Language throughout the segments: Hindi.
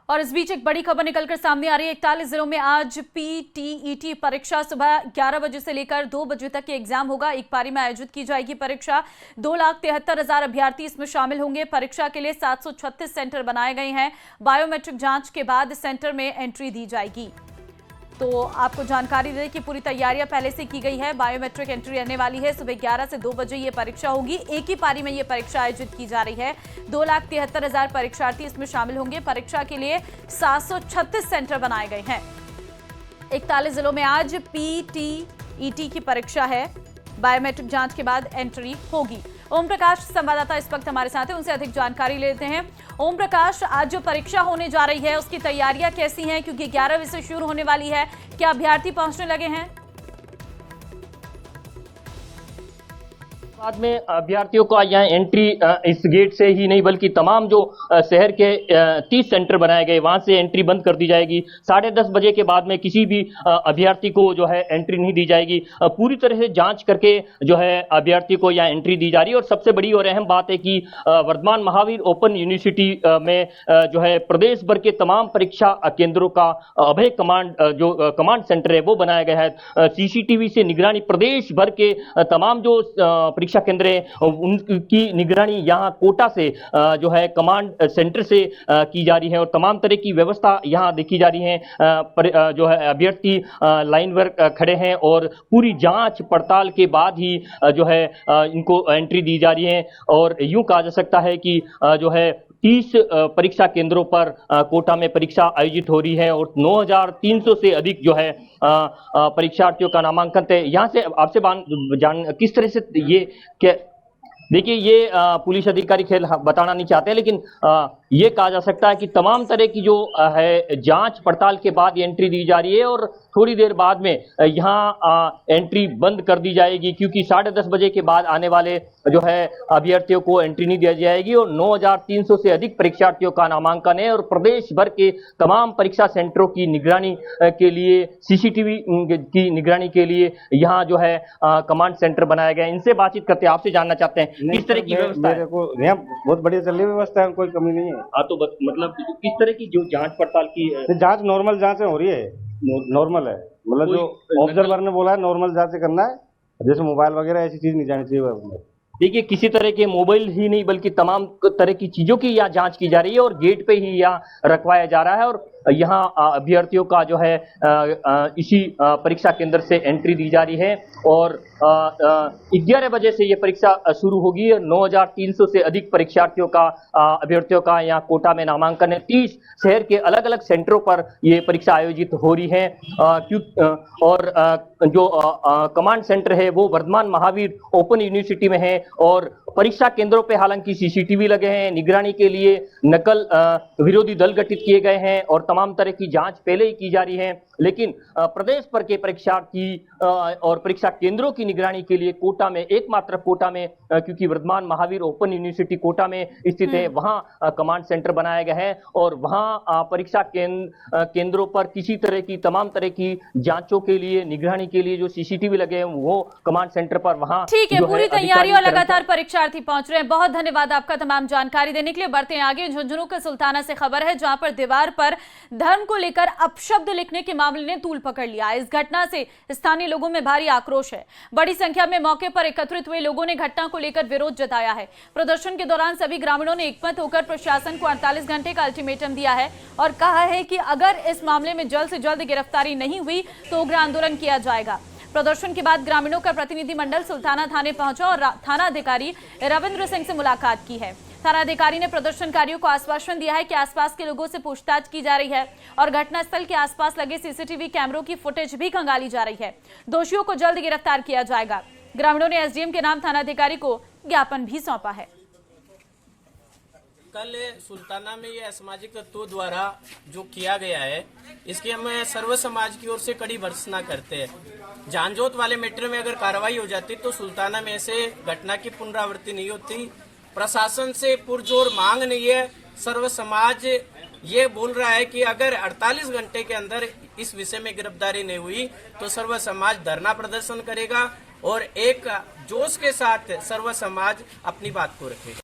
और इस बीच एक बड़ी खबर निकलकर सामने आ रही है। 41 जिलों में आज पीटीईटी परीक्षा सुबह 11 बजे से लेकर 2 बजे तक ये एग्जाम होगा। एक पारी में आयोजित की जाएगी परीक्षा। 2,73,000 अभ्यर्थी इसमें शामिल होंगे। परीक्षा के लिए 736 सेंटर बनाए गए हैं। बायोमेट्रिक जांच के बाद सेंटर में एंट्री दी जाएगी। तो आपको जानकारी दें कि पूरी तैयारियां पहले से की गई है। बायोमेट्रिक एंट्री रहने वाली है। सुबह 11 से 2 बजे ये परीक्षा होगी। एक ही पारी में ये परीक्षा आयोजित की जा रही है। 2,73,000 परीक्षार्थी इसमें शामिल होंगे। परीक्षा के लिए 736 सेंटर बनाए गए हैं। 41 जिलों में आज पीटीईटी की परीक्षा है। बायोमेट्रिक जांच के बाद एंट्री होगी। ओम प्रकाश संवाददाता इस वक्त हमारे साथ हैं, उनसे अधिक जानकारी लेते हैं। ओम प्रकाश, आज जो परीक्षा होने जा रही है उसकी तैयारियां कैसी हैं, क्योंकि 11 बजे से शुरू होने वाली है। क्या अभ्यर्थी पहुंचने लगे हैं? बाद में अभ्यर्थियों को यहाँ एंट्री इस गेट से ही नहीं बल्कि तमाम जो शहर के 30 सेंटर बनाए गए वहां से एंट्री बंद कर दी जाएगी। 10:30 बजे के बाद में किसी भी अभ्यर्थी को जो है एंट्री नहीं दी जाएगी। पूरी तरह से जांच करके जो है अभ्यर्थी को यहाँ एंट्री दी जा रही है। और सबसे बड़ी और अहम बात है कि वर्धमान महावीर ओपन यूनिवर्सिटी में जो है प्रदेश भर के तमाम परीक्षा केंद्रों का अभय कमांड जो कमांड सेंटर है वो बनाया गया है। सीसीटीवी से निगरानी प्रदेश भर के तमाम जो परीक्षा केंद्र है उनकी निगरानी यहाँ कोटा से जो है कमांड सेंटर से की जा रही है। और तमाम तरह की व्यवस्था यहाँ देखी जा रही है। जो है अभ्यर्थी लाइन पर खड़े हैं और पूरी जांच पड़ताल के बाद ही जो है इनको एंट्री दी जा रही है। और यूं कहा जा सकता है कि जो है 30 परीक्षा केंद्रों पर कोटा में परीक्षा आयोजित हो रही है और 9,300 से अधिक जो है परीक्षार्थियों का नामांकन है। यहाँ से आपसे जान किस तरह से ये देखिए ये पुलिस अधिकारी खेल बताना नहीं चाहते हैं, लेकिन ये कहा जा सकता है कि तमाम तरह की जो है जांच पड़ताल के बाद एंट्री दी जा रही है। और थोड़ी देर बाद में यहाँ एंट्री बंद कर दी जाएगी, क्योंकि 10:30 बजे के बाद आने वाले जो है अभ्यर्थियों को एंट्री नहीं दी जाएगी। और 9,300 से अधिक परीक्षार्थियों का नामांकन है। और प्रदेश भर के तमाम परीक्षा सेंटरों की निगरानी के लिए सीसीटीवी की निगरानी के लिए यहाँ जो है कमांड सेंटर बनाया गया है। इनसे बातचीत करते आपसे जानना चाहते हैं किस तरह की व्यवस्था है? यहाँ बहुत बढ़िया चल रही व्यवस्था है, कोई कमी नहीं है। हाँ, तो मतलब किस तरह की जो जांच पड़ताल की जांच नॉर्मल जांच हो रही है, नॉर्मल है। मतलब जो ऑब्जर्वर ने बोला है नॉर्मल जांच करना है, जैसे मोबाइल वगैरह ऐसी चीज नहीं जानी चाहिए। देखिए किसी तरह के मोबाइल ही नहीं बल्कि तमाम तरह की चीजों की यहाँ जांच की जा रही है और गेट पे ही यहाँ रखवाया जा रहा है। और यहाँ अभ्यर्थियों का जो है इसी परीक्षा केंद्र से एंट्री दी जा रही है। और 11 बजे से ये परीक्षा शुरू होगी। 9,300 से अधिक परीक्षार्थियों का अभ्यर्थियों का यहाँ कोटा में नामांकन है। 30 शहर के अलग अलग सेंटरों पर ये परीक्षा आयोजित हो रही है। और जो कमांड सेंटर है वो वर्धमान महावीर ओपन यूनिवर्सिटी में है। और परीक्षा केंद्रों पे हालांकि सीसीटीवी लगे हैं। निगरानी के लिए नकल विरोधी दल गठित किए गए हैं और तमाम तरह की जांच पहले ही की जा रही है। लेकिन प्रदेश भर के परीक्षार्थी और परीक्षा केंद्रों की निगरानी के लिए कोटा में, एकमात्र कोटा में, क्योंकि वर्धमान महावीर ओपन यूनिवर्सिटी कोटा में स्थित है, वहां कमांड सेंटर बनाया गया है। और वहां परीक्षा केंद्रों पर किसी तरह की तमाम तरह की जांचों के लिए, निगरानी के लिए जो सीसीटीवी लगे हैं वो कमांड सेंटर पर वहां ठीक है। पूरी तैयारी और लगातार परीक्षार्थी पहुंच रहे हैं। बहुत धन्यवाद आपका तमाम जानकारी देने के लिए। बढ़ते हैं आगे। झुंझुनू के सुल्ताना से खबर है, जहां पर दीवार पर धर्म को लेकर अपशब्द लिखने के मामले ने तूल पकड़ लिया। इस घटना से स्थानीय लोगों में भारी आक्रोश है। बड़ी संख्या में मौके पर एकत्रित हुए लोगों ने घटना को लेकर विरोध जताया है। प्रदर्शन के दौरान सभी ग्रामीणों ने एकमत होकर प्रशासन को 48 घंटे का अल्टीमेटम दिया है और कहा है कि अगर इस मामले में जल्द से जल्द गिरफ्तारी नहीं हुई तो उग्र आंदोलन किया जाएगा। प्रदर्शन के बाद ग्रामीणों का प्रतिनिधिमंडल सुल्ताना थाने पहुंचा और थाना अधिकारी रविंद्र सिंह से मुलाकात की है। थाना अधिकारी ने प्रदर्शनकारियों को आश्वासन दिया है कि आसपास के लोगों से पूछताछ की जा रही है और घटनास्थल के आसपास लगे सीसीटीवी कैमरों की फुटेज भी खंगाली जा रही है। दोषियों को जल्द गिरफ्तार किया जाएगा। ग्रामीणों ने एसडीएम के नाम थाना अधिकारी को ज्ञापन भी सौंपा है। कल सुल्ताना में ये असामाजिक तत्वों द्वारा जो किया गया है, इसकी हम सर्व समाज की ओर से कड़ी भर्त्सना करते हैं। जानजोत वाले मैटर में अगर कार्रवाई हो जाती तो सुल्ताना में ऐसे घटना की पुनरावृत्ति नहीं होती। प्रशासन से पुरजोर मांग नहीं है। सर्व समाज ये बोल रहा है कि अगर 48 घंटे के अंदर इस विषय में गिरफ्तारी नहीं हुई तो सर्व समाज धरना प्रदर्शन करेगा और एक जोश के साथ सर्व समाज अपनी बात को रखेगा।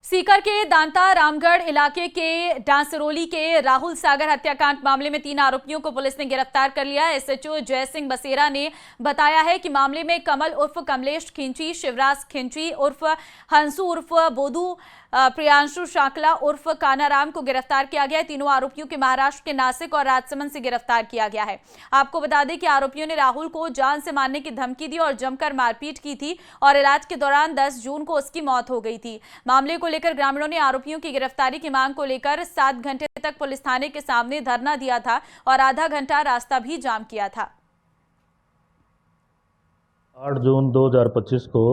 सीकर के दांता रामगढ़ इलाके के डांसरोली के राहुल सागर हत्याकांड मामले में 3 आरोपियों को पुलिस ने गिरफ्तार कर लिया है। एसएचओ जय सिंह बसेरा ने बताया है कि मामले में कमल उर्फ कमलेश खिंची, शिवराज खिंची उर्फ हंसू उर्फ बोधू, प्रियांशु शाकला उर्फ कानाराम को गिरफ्तार किया गया है। तीनों आरोपियों के महाराष्ट्र के नासिक और राजसमंद से गिरफ्तार किया गया है। आपको बता दें कि आरोपियों ने राहुल को जान से मारने की धमकी दी और जमकर मारपीट की थी और इलाज के दौरान 10 जून को उसकी मौत हो गई थी। मामले को लेकर ग्रामीणों ने आरोपियों की गिरफ्तारी की मांग को लेकर 7 घंटे तक पुलिस थाने के सामने धरना दिया था और आधा घंटा रास्ता भी जाम किया था। 8 जून 2025 को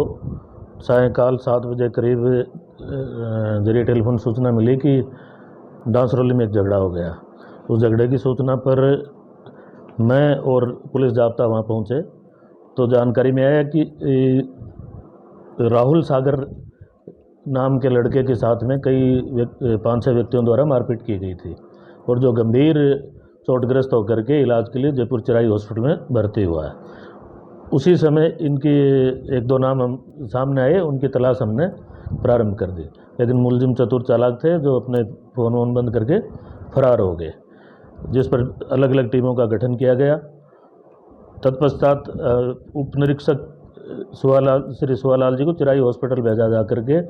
सायंकाल 7 बजे करीब जरिए टेलीफोन सूचना मिली कि डांसरोली में एक झगड़ा हो गया। उस झगड़े की सूचना पर मैं और पुलिस जाब्ता वहां पहुंचे तो जानकारी में आया कि राहुल सागर नाम के लड़के के साथ में कई 5-6 व्यक्तियों द्वारा मारपीट की गई थी और जो गंभीर चोटग्रस्त होकर के इलाज के लिए जयपुर चिराई हॉस्पिटल में भर्ती हुआ है। उसी समय इनकी 1-2 नाम हम सामने आए, उनकी तलाश हमने प्रारंभ कर दी, लेकिन मुलजिम चतुर चालाक थे जो अपने फोन बंद करके फरार हो गए, जिस पर अलग अलग टीमों का गठन किया गया। तत्पश्चात उप निरीक्षक श्री सुवालाल जी को चिराई हॉस्पिटल भेजा जा करके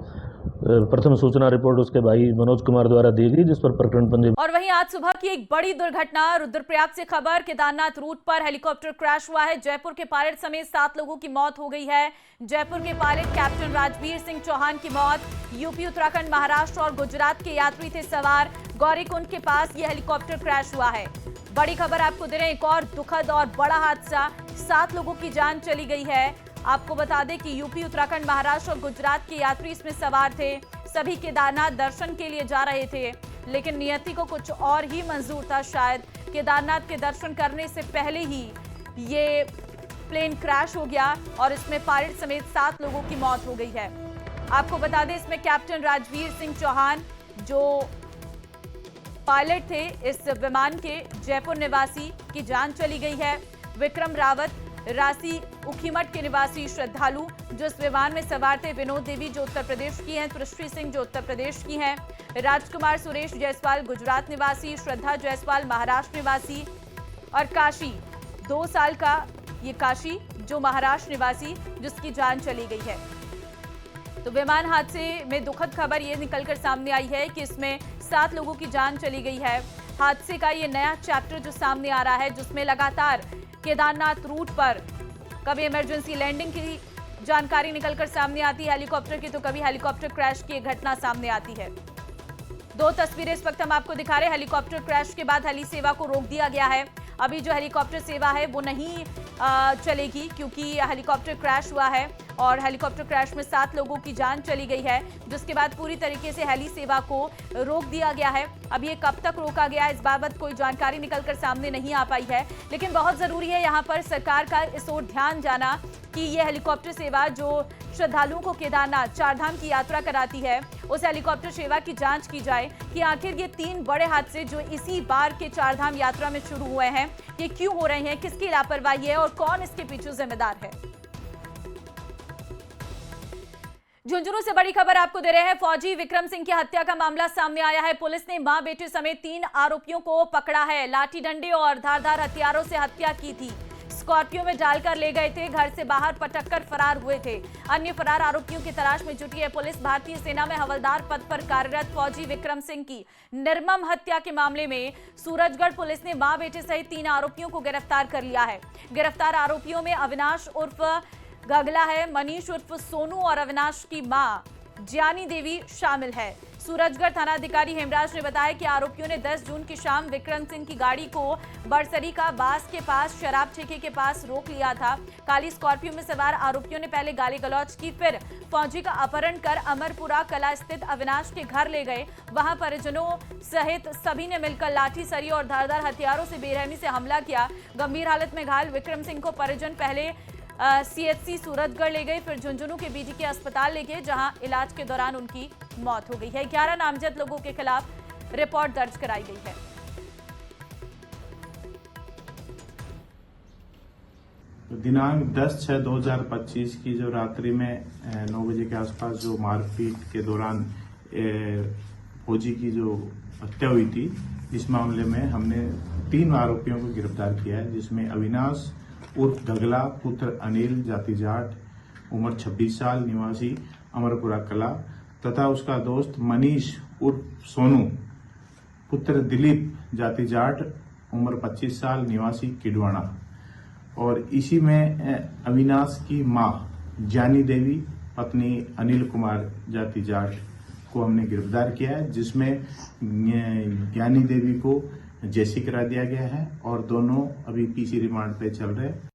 प्रथम सूचना रिपोर्ट उसके भाई मनोज कुमार द्वारा दी गई, जिस पर प्रकरण पंजीबद्ध। और वहीं आज सुबह की एक बड़ी दुर्घटना रुद्रप्रयाग से खबर, केदारनाथ रूट पर हेलीकॉप्टर क्रैश हुआ है। जयपुर के पायलट समेत 7 लोगों की मौत हो गई है। जयपुर के पायलट कैप्टन राजवीर सिंह चौहान की मौत। यूपी, उत्तराखंड, महाराष्ट्र और गुजरात के यात्री थे सवार। गौरीकुंड के पास यह हेलीकॉप्टर क्रैश हुआ है। बड़ी खबर आपको दे रहे हैं, एक और दुखद और बड़ा हादसा, 7 लोगों की जान चली गई है। आपको बता दें कि यूपी, उत्तराखंड, महाराष्ट्र और गुजरात के यात्री इसमें सवार थे। सभी केदारनाथ दर्शन के लिए जा रहे थे, लेकिन नियति को कुछ और ही मंजूर था। शायद केदारनाथ के दर्शन करने से पहले ही ये प्लेन क्रैश हो गया और इसमें पायलट समेत 7 लोगों की मौत हो गई है। आपको बता दें इसमें कैप्टन राजवीर सिंह चौहान जो पायलट थे इस विमान के, जयपुर निवासी, की जान चली गई है। विक्रम रावत, राशि उखीमठ के निवासी श्रद्धालु जो इस विमान में सवार थे, विनोद देवी जो उत्तर प्रदेश की हैं, पृथ्वी सिंह जो उत्तर प्रदेश की हैं, राजकुमार सुरेश जायसवाल गुजरात निवासी, श्रद्धा जायसवाल महाराष्ट्र निवासी और काशी 2 साल का ये काशी जो महाराष्ट्र निवासी जिसकी जान चली गई है। तो विमान हादसे में दुखद खबर ये निकलकर सामने आई है कि इसमें 7 लोगों की जान चली गई है। हादसे का ये नया चैप्टर जो सामने आ रहा है, जिसमें लगातार केदारनाथ रूट पर कभी इमरजेंसी लैंडिंग की जानकारी निकलकर सामने आती है हेलीकॉप्टर की, तो कभी हेलीकॉप्टर क्रैश की घटना सामने आती है। 2 तस्वीरें इस वक्त हम आपको दिखा रहे हैं। हेलीकॉप्टर क्रैश के बाद हेली सेवा को रोक दिया गया है। अभी जो हेलीकॉप्टर सेवा है वो नहीं चलेगी क्योंकि हेलीकॉप्टर क्रैश हुआ है और हेलीकॉप्टर क्रैश में 7 लोगों की जान चली गई है, जिसके बाद पूरी तरीके से हेली सेवा को रोक दिया गया है। अब ये कब तक रोका गया इस बाबत कोई जानकारी निकलकर सामने नहीं आ पाई है, लेकिन बहुत जरूरी है यहाँ पर सरकार का इस ओर ध्यान जाना कि ये हेलीकॉप्टर सेवा जो श्रद्धालुओं को केदारनाथ 4 धाम की यात्रा कराती है, उस हेलीकॉप्टर सेवा की जांच की जाए कि आखिर ये 3 बड़े हादसे जो इसी बार के 4 धाम यात्रा में शुरू हुए हैं ये क्यों हो रहे हैं, किसकी लापरवाही है और कौन इसके पीछे जिम्मेदार है। झुंझुनू से बड़ी खबर आपको दे रहे हैं। फौजी विक्रम सिंह की हत्या का मामला सामने आया है। पुलिस ने मां बेटे समेत 3 आरोपियों को पकड़ा है। लाठी डंडे और धारदार हथियारों से हत्या की थी। स्कॉर्पियो में डालकर ले गए थे, घर से बाहर पटककर फरार हुए थे। अन्य फरार आरोपियों की तलाश में जुटी है पुलिस। भारतीय सेना में हवलदार पद पर कार्यरत फौजी विक्रम सिंह की निर्मम हत्या के मामले में सूरजगढ़ पुलिस ने मां बेटे सहित 3 आरोपियों को गिरफ्तार कर लिया है। गिरफ्तार आरोपियों में अविनाश उर्फ गगला है, मनीष उर्फ सोनू और अविनाश की मां ज्ञानी देवी शामिल है। सूरजगढ़ थानाधिकारी हेमराज ने बताया कि आरोपियों ने 10 जून की शाम विक्रम सिंह की गाड़ी को बरसरी का बास के पास शराब ठेके के पास रोक लिया था। काली स्कॉर्पियो में सवार आरोपियों ने पहले गाली गलौज की, फिर फौजी का अपहरण कर अमरपुरा कला स्थित अविनाश के घर ले गए। वहां परिजनों सहित सभी ने मिलकर लाठी, सरी और धारदार हथियारों से बेरहमी से हमला किया। गंभीर हालत में घायल विक्रम सिंह को परिजन पहले सीएचसी सूरजगढ़ ले गए, फिर झुंझुनू के बीडीके अस्पताल ले गए, जहां इलाज के दौरान उनकी मौत हो गई है। 11 नामजद लोगों के खिलाफ रिपोर्ट दर्ज कराई गई है। दिनांक 10/6/2025 की जो रात्रि में 9 बजे के आसपास जो मारपीट के दौरान फौजी की जो हत्या हुई थी, इस मामले में हमने 3 आरोपियों को गिरफ्तार किया है, जिसमें अविनाश उर्फ गगला पुत्र अनिल जाति जाट उम्र 26 साल निवासी अमरपुरा कला तथा उसका दोस्त मनीष उर्फ सोनू पुत्र दिलीप जाति जाट उम्र 25 साल निवासी किडवाना। और इसी में अविनाश की मां ज्ञानी देवी पत्नी अनिल कुमार जाति जाट को हमने गिरफ्तार किया है, जिसमें ज्ञानी देवी को जेसी करा दिया गया है और दोनों अभी पीसी रिमांड पे चल रहे हैं।